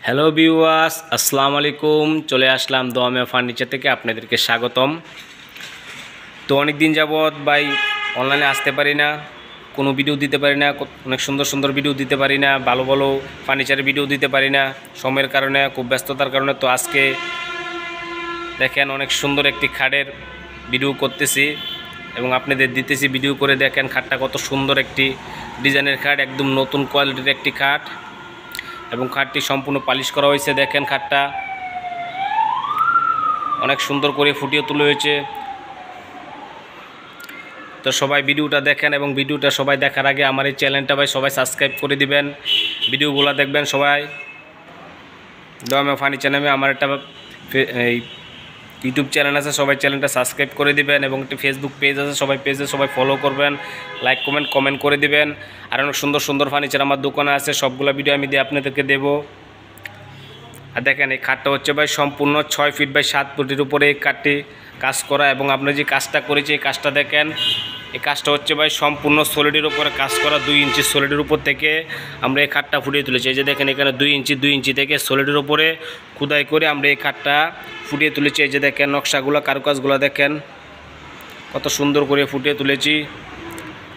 Hello viewers, আসসালামু আলাইকুম। চলে আসলাম দোয়ামে ফার্নিচার থেকে, আপনাদেরকে স্বাগতম। তো অনেক দিন যাবৎ ভাই অনলাইনে আসতে পারি না, কোনো ভিডিও দিতে পারি না, অনেক সুন্দর সুন্দর ভিডিও দিতে পারি না, ভালো ভালো ফার্নিচারের ভিডিও দিতে পারি না সময়ের কারণে, খুব ব্যস্ততার কারণে। তো আজকে দেখেন অনেক সুন্দর একটি খাটের ভিডিও করতেছি এবং আপনাদের দিতেছি। ভিডিও করে দেখেন খাটটা কত সুন্দর একটি ডিজাইনের খাট, একদম নতুন কোয়ালিটির একটি খাট এবং খাটটি সম্পূর্ণ পালিশ করা হয়েছে। দেখেন খাটটা অনেক সুন্দর করে ফুটিয়ে তোলা হয়েছে। তো সবাই ভিডিওটা দেখেন এবং ভিডিওটা সবাই দেখার আগে আমার এই চ্যানেলটা ভাই সবাই সাবস্ক্রাইব করে দিবেন, ভিডিওগুলো দেখবেন সবাই। দোয়ামে ফার্নিচার নামে আমার একটা এই ইউটিউব চ্যানেল আছে, সবাই চ্যানেলটা সাবস্ক্রাইব করে দিবেন এবং একটি ফেসবুক পেজ আছে, সবাই পেজে সবাই ফলো করবেন, লাইক কমেন্ট করে দিবেন। আর অনেক সুন্দর সুন্দর ফার্নিচার আমার দোকানে আছে, সবগুলো ভিডিও আমি আপনাদেরকে দেবো। আর দেখেন এই খাটটা হচ্ছে ভাই সম্পূর্ণ 6 ফিট বাই 7 ফুটের উপরে এই কাঠটি কাজ করা এবং আমরা যে কাজটা করেছি এই কাজটা দেখেন। এই কাজটা হচ্ছে ভাই সম্পূর্ণ সলিডের উপরে কাজ করা, 2 ইঞ্চি সলিডের উপর থেকে আমরা এই খাটটা ফুটিয়ে তুলেছি। এই যে দেখেন এখানে 2 ইঞ্চি থেকে সলিডের উপরে খোদাই করে আমরা এই খাটটা ফুটিয়ে তুলেছি। এই যে দেখেন নকশাগুলো, কারুকাজগুলো দেখেন কত সুন্দর করে ফুটিয়ে তুলেছি।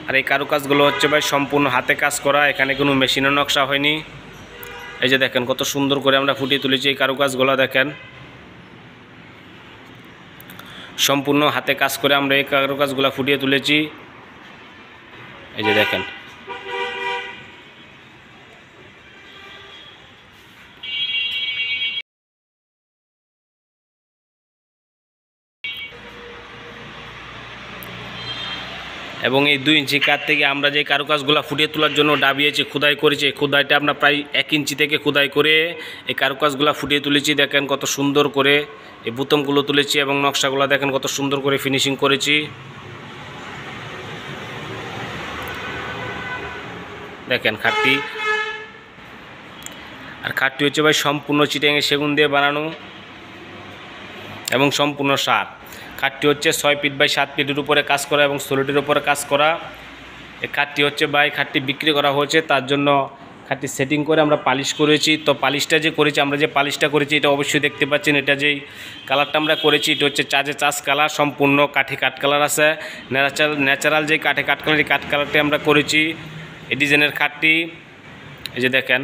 আর এই কারুকাজগুলো হচ্ছে ভাই সম্পূর্ণ হাতে কাজ করা, এখানে কোনো মেশিনের নকশা হয়নি। এই যে দেখেন কত সুন্দর করে আমরা ফুটিয়ে তুলেছি। এই কারুকাজগুলো দেখেন সম্পূর্ণ হাতে কাজ করে আমরা এই কারুকাজগুলো ফুটিয়ে তুলেছি। এই যে দেখেন এবং এই 2 ইঞ্চি কাঠ থেকে আমরা যে কারুকাজগুলো ফুটিয়ে তোলার জন্য ডাবিয়েছি, খোদাই করেছি, এই খোদাইটা আমরা প্রায় 1 ইঞ্চি থেকে খোদাই করে এই কারুকাজগুলো ফুটিয়ে তুলেছি। দেখেন কত সুন্দর করে এই বুতামগুলো তুলেছি এবং নকশাগুলো দেখেন কত সুন্দর করে ফিনিশিং করেছি। দেখেন খাটটি, আর খাটটি হচ্ছে ভাই সম্পূর্ণ চিটাঙে সেগুন দিয়ে বানানো এবং সম্পূর্ণ সার। খাটটি হচ্ছে 6 ফিট বাই 7 ফিটের উপরে কাজ করা এবং সলিডের উপরে কাজ করা। এই খাটটি হচ্ছে ভাই খাটটি বিক্রি করা হয়েছে, তার জন্য খাটটি সেটিং করে আমরা পালিশ করেছি। তো পালিশটা যে করেছি, আমরা যে পালিশটা করেছি এটা অবশ্যই দেখতে পাচ্ছেন। এটা যেই কালারটা আমরা করেছি এটা হচ্ছে চাষ কালার, সম্পূর্ণ কাঠি কাঠ কালার আছে, ন্যাচারাল যে কাঠি কাঠ কালার, এই কাঠ কালারটি আমরা করেছি এই ডিজাইনের খাটটি। এই যে দেখেন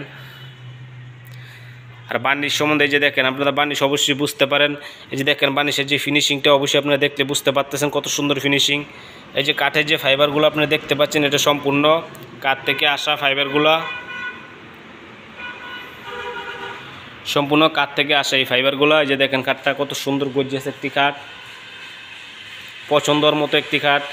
আর বার্নিশ সম্বন্ধে এই যে দেখেন, আপনারা বার্নিশ অবশ্যই বুঝতে পারেন। এই যে দেখেন বার্নিশের যে ফিনিশিংটা অবশ্যই আপনারা দেখলে বুঝতে পারতেছেন কত সুন্দর ফিনিশিং। এই যে কাঠের যে ফাইবারগুলো আপনারা দেখতে পাচ্ছেন, এটা সম্পূর্ণ কাঠ থেকে আসা ফাইবারগুলো, সম্পূর্ণ কাঠ থেকে আসা এই ফাইবারগুলো। এই যে দেখেন কাঠটা কত সুন্দর গর্জিয়াস একটি কাঠ, পছন্দর মতো একটি কাঠ।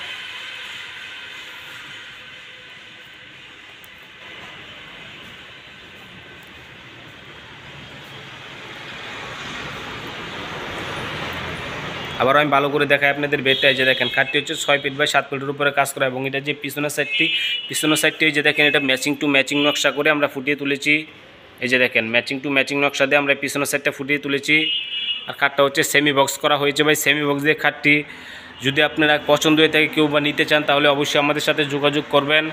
আবার আমি ভালো করে দেখাই আপনাদের বেডটা। এই যে দেখেন খাটটি হচ্ছে 6 ফিট বাই 7 ফিটের উপরে কাজ করা এবং এটা যে পিছনের সাইডটি এই যে দেখেন এটা ম্যাচিং টু ম্যাচিং নকশা করে আমরা ফুটিয়ে তুলেছি। এই যে দেখেন ম্যাচিং টু ম্যাচিং নকশা দিয়ে আমরা পিছনের সাইডটা ফুটিয়ে তুলেছি। আর খাটটা হচ্ছে সেমি বক্স করা হয়েছে ভাই। সেমি বক্স দিয়ে খাটটি যদি আপনারা পছন্দ হয়ে থাকে কেউ বা নিতে চান তাহলে অবশ্যই আমাদের সাথে যোগাযোগ করবেন।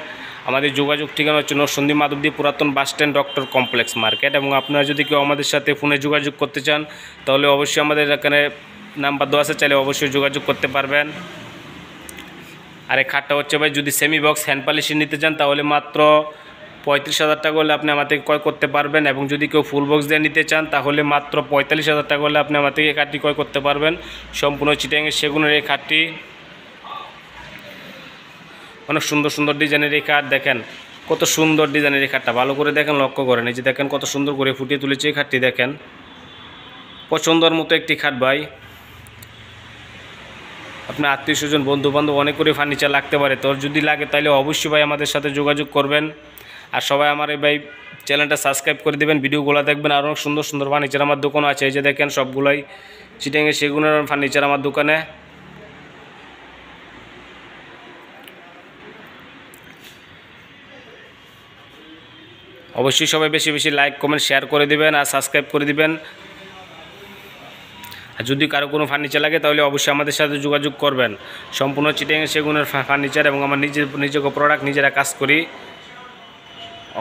আমাদের যোগাযোগ ঠিকানা হচ্ছে নরসিংদী মাধবদী পুরাতন bus stand, doctor complex market. এবং আপনারা যদি কেউ আমাদের সাথে ফোনে যোগাযোগ করতে চান তাহলে অবশ্যই আমাদের এখানে নাম্বার দেওয়া আছে, চাইলে অবশ্যই যোগাযোগ করতে পারবেন। আর এই খাটটা হচ্ছে ভাই যদি সেমি বক্স হ্যান্ড পলিশে নিতে চান তাহলে মাত্র 35,000 টাকা হলে আপনি আমার থেকে ক্রয় করতে পারবেন। এবং যদি কেউ ফুল বক্স দিয়ে নিতে চান তাহলে মাত্র 45,000 টাকা হলে আপনি আমার থেকে এই খাটটি ক্রয় করতে পারবেন। সম্পূর্ণ চিটাঙের সেগুনের এই খাটটি, অনেক সুন্দর সুন্দর ডিজাইনের এই খাট। দেখেন কত সুন্দর ডিজাইনের এই খাটটা, ভালো করে দেখেন, লক্ষ্য করেন। এই যে দেখেন কত সুন্দর করে ফুটিয়ে তুলেছে এই খাটটি। দেখেন পছন্দর মতো একটি খাট ভাই। আপনার আত্মীয় স্বজন বন্ধু বান্ধব অনেক করে ফার্নিচার লাগতে পারে, তোর যদি লাগে তাহলে অবশ্যই ভাই আমাদের সাথে যোগাযোগ করবেন। আর সবাই আমার এই ভাই চ্যানেলটা সাবস্ক্রাইব করে দেবেন, ভিডিওগুলো দেখবেন। আর অনেক সুন্দর সুন্দর ফার্নিচার আমার দোকানে আছে। এই যে দেখেন সবগুলোই চিটাঙে সেগুনের ফার্নিচার আমার দোকানে। অবশ্যই সবাই বেশি বেশি লাইক কমেন্ট শেয়ার করে দিবেন আর সাবস্ক্রাইব করে দিবেন। আর যদি কারো কোনো ফার্নিচার লাগে তাহলে অবশ্যই আমাদের সাথে যোগাযোগ করবেন। সম্পূর্ণ চিটাঙে সেগুনের ফার্নিচার এবং আমার নিজেকে প্রোডাক্ট নিজেরা কাজ করি।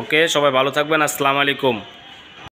ওকে, সবাই ভালো থাকবেন। আসসালামু আলাইকুম।